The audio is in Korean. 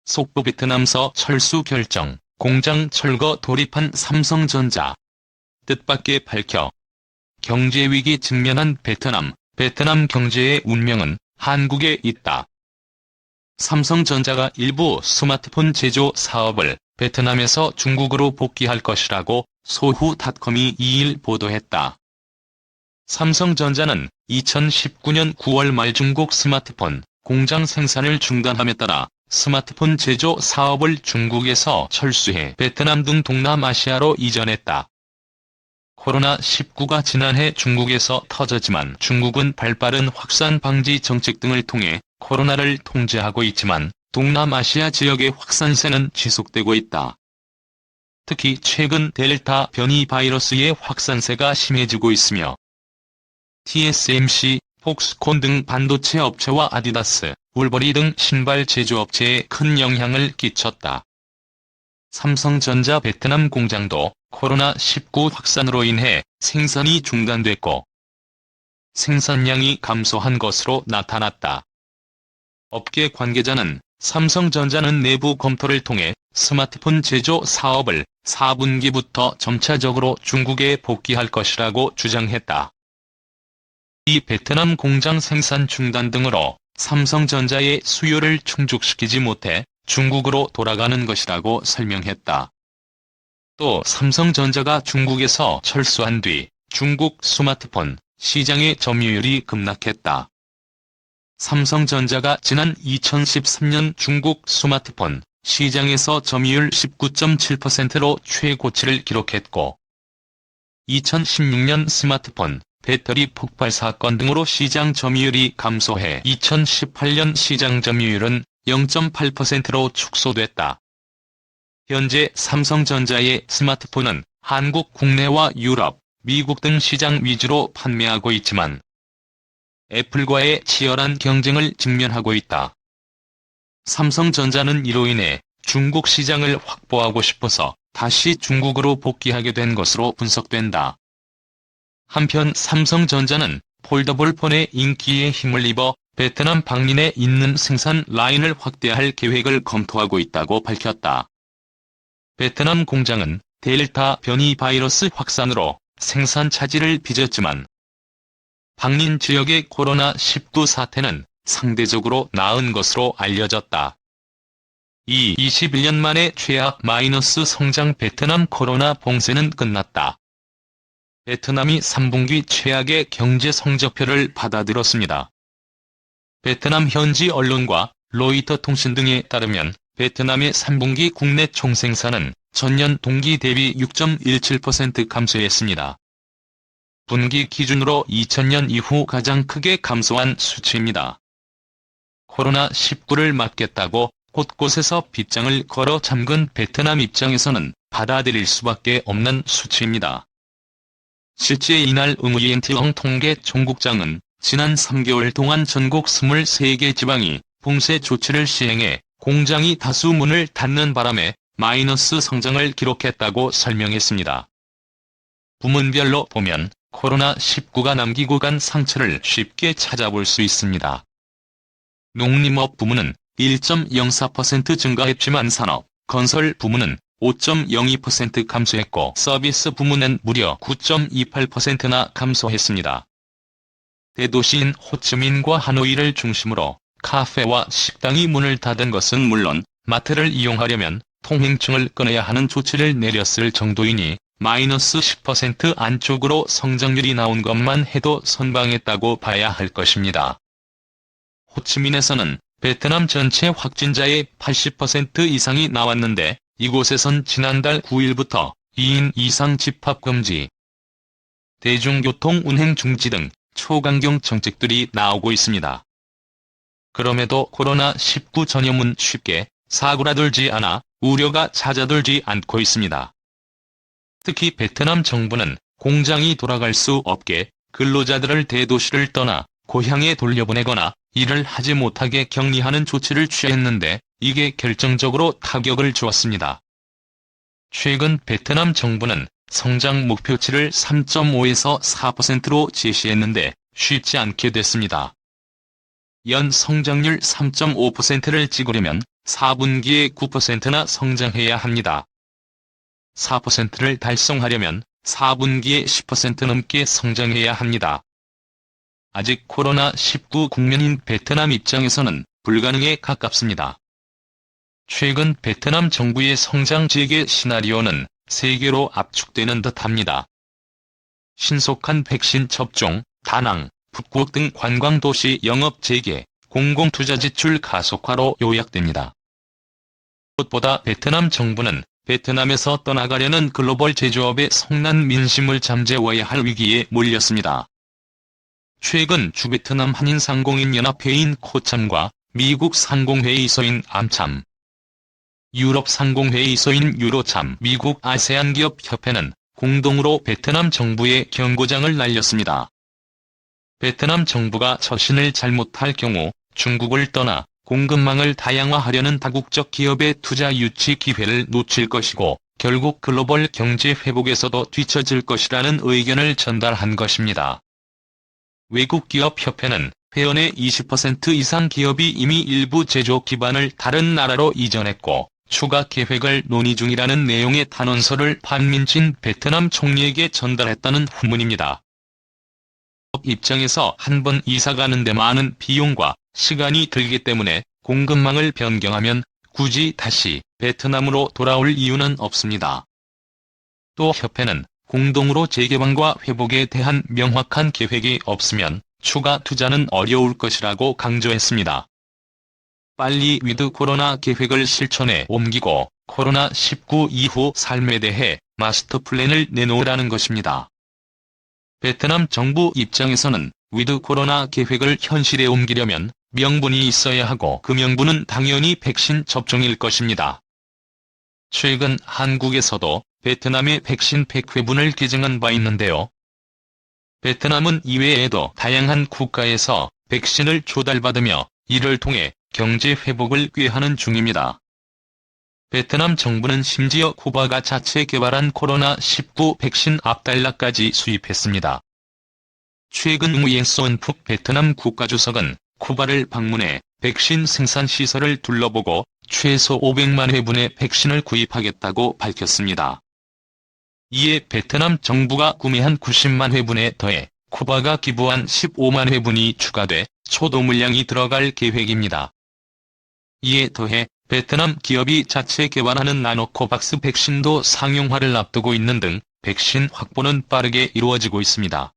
속보 베트남서 철수 결정, 공장 철거 돌입한 삼성전자. 뜻밖의 밝혀. 경제위기 직면한 베트남 경제의 운명은 한국에 있다. 삼성전자가 일부 스마트폰 제조 사업을 베트남에서 중국으로 복귀할 것이라고 소후닷컴이 2일 보도했다. 삼성전자는 2019년 9월 말 중국 스마트폰 공장 생산을 중단함에 따라 스마트폰 제조 사업을 중국에서 철수해 베트남 등 동남아시아로 이전했다. 코로나19가 지난해 중국에서 터졌지만 중국은 발빠른 확산 방지 정책 등을 통해 코로나를 통제하고 있지만 동남아시아 지역의 확산세는 지속되고 있다. 특히 최근 델타 변이 바이러스의 확산세가 심해지고 있으며 TSMC, 폭스콘 등 반도체 업체와 아디다스, 울버리 등 신발 제조업체에 큰 영향을 끼쳤다. 삼성전자 베트남 공장도 코로나19 확산으로 인해 생산이 중단됐고 생산량이 감소한 것으로 나타났다. 업계 관계자는 삼성전자는 내부 검토를 통해 스마트폰 제조 사업을 4분기부터 점차적으로 중국에 복귀할 것이라고 주장했다. 이 베트남 공장 생산 중단 등으로 삼성전자의 수요를 충족시키지 못해 중국으로 돌아가는 것이라고 설명했다. 또 삼성전자가 중국에서 철수한 뒤 중국 스마트폰 시장의 점유율이 급락했다. 삼성전자가 지난 2013년 중국 스마트폰 시장에서 점유율 19.7%로 최고치를 기록했고 2016년 스마트폰 배터리 폭발 사건 등으로 시장 점유율이 감소해 2018년 시장 점유율은 0.8%로 축소됐다. 현재 삼성전자의 스마트폰은 한국 국내와 유럽, 미국 등 시장 위주로 판매하고 있지만 애플과의 치열한 경쟁을 직면하고 있다. 삼성전자는 이로 인해 중국 시장을 확보하고 싶어서 다시 중국으로 복귀하게 된 것으로 분석된다. 한편 삼성전자는 폴더블 폰의 인기에 힘을 입어 베트남 방린에 있는 생산 라인을 확대할 계획을 검토하고 있다고 밝혔다. 베트남 공장은 델타 변이 바이러스 확산으로 생산 차질을 빚었지만 방린 지역의 코로나19 사태는 상대적으로 나은 것으로 알려졌다. 21년 만에 최악 마이너스 성장 베트남 코로나 봉쇄는 끝났다. 베트남이 3분기 최악의 경제 성적표를 받아들었습니다. 베트남 현지 언론과 로이터 통신 등에 따르면 베트남의 3분기 국내 총생산은 전년 동기 대비 6.17% 감소했습니다. 분기 기준으로 2000년 이후 가장 크게 감소한 수치입니다. 코로나19를 막겠다고 곳곳에서 빗장을 걸어 잠근 베트남 입장에서는 받아들일 수밖에 없는 수치입니다. 실제 이날 응우이엔티엉 통계 총국장은 지난 3개월 동안 전국 23개 지방이 봉쇄 조치를 시행해 공장이 다수 문을 닫는 바람에 마이너스 성장을 기록했다고 설명했습니다. 부문별로 보면 코로나19가 남기고 간 상처를 쉽게 찾아볼 수 있습니다. 농림업 부문은 1.04% 증가했지만 산업, 건설 부문은 5.02% 감소했고 서비스 부문은 무려 9.28%나 감소했습니다. 대도시인 호치민과 하노이를 중심으로 카페와 식당이 문을 닫은 것은 물론 마트를 이용하려면 통행증을 꺼내야 하는 조치를 내렸을 정도이니 마이너스 10% 안쪽으로 성장률이 나온 것만 해도 선방했다고 봐야 할 것입니다. 호치민에서는 베트남 전체 확진자의 80% 이상이 나왔는데 이곳에선 지난달 9일부터 2인 이상 집합 금지, 대중교통 운행 중지 등 초강경 정책들이 나오고 있습니다. 그럼에도 코로나19 전염은 쉽게 사고라들지 않아 우려가 잦아들지 않고 있습니다. 특히 베트남 정부는 공장이 돌아갈 수 없게 근로자들을 대도시를 떠나 고향에 돌려보내거나 일을 하지 못하게 격리하는 조치를 취했는데 이게 결정적으로 타격을 주었습니다. 최근 베트남 정부는 성장 목표치를 3.5에서 4%로 제시했는데 쉽지 않게 됐습니다. 연 성장률 3.5%를 찍으려면 4분기에 9%나 성장해야 합니다. 4%를 달성하려면 4분기에 10% 넘게 성장해야 합니다. 아직 코로나19 국면인 베트남 입장에서는 불가능에 가깝습니다. 최근 베트남 정부의 성장 재개 시나리오는 세계로 압축되는 듯합니다. 신속한 백신 접종, 다낭, 북구ok 등 관광도시 영업 재개, 공공투자 지출 가속화로 요약됩니다. 무엇보다 베트남 정부는 베트남에서 떠나가려는 글로벌 제조업의 성난 민심을 잠재워야 할 위기에 몰렸습니다. 최근 주베트남 한인상공인연합회인 코참과 미국 상공회의소인 암참, 유럽 상공회의소인 유로참, 미국 아세안기업협회는 공동으로 베트남 정부에 경고장을 날렸습니다. 베트남 정부가 처신을 잘못할 경우 중국을 떠나 공급망을 다양화하려는 다국적 기업의 투자 유치 기회를 놓칠 것이고 결국 글로벌 경제 회복에서도 뒤처질 것이라는 의견을 전달한 것입니다. 외국기업협회는 회원의 20% 이상 기업이 이미 일부 제조 기반을 다른 나라로 이전했고 추가 계획을 논의 중이라는 내용의 탄원서를 판민진 베트남 총리에게 전달했다는 후문입니다. 입장에서 한 번 이사 가는데 많은 비용과 시간이 들기 때문에 공급망을 변경하면 굳이 다시 베트남으로 돌아올 이유는 없습니다. 또 협회는 공동으로 재개방과 회복에 대한 명확한 계획이 없으면 추가 투자는 어려울 것이라고 강조했습니다. 빨리 위드 코로나 계획을 실천에 옮기고 코로나19 이후 삶에 대해 마스터 플랜을 내놓으라는 것입니다. 베트남 정부 입장에서는 위드 코로나 계획을 현실에 옮기려면 명분이 있어야 하고 그 명분은 당연히 백신 접종일 것입니다. 최근 한국에서도 베트남의 백신 100회분을 개정한 바 있는데요. 베트남은 이외에도 다양한 국가에서 백신을 조달받으며 이를 통해 경제 회복을 꾀하는 중입니다. 베트남 정부는 심지어 쿠바가 자체 개발한 코로나19 백신 앞달라까지 수입했습니다. 최근 우엔소은푹 베트남 국가주석은 쿠바를 방문해 백신 생산 시설을 둘러보고 최소 500만 회분의 백신을 구입하겠다고 밝혔습니다. 이에 베트남 정부가 구매한 90만 회분에 더해 쿠바가 기부한 15만 회분이 추가돼 초도 물량이 들어갈 계획입니다. 이에 더해 베트남 기업이 자체 개발하는 나노코박스 백신도 상용화를 앞두고 있는 등 백신 확보는 빠르게 이루어지고 있습니다.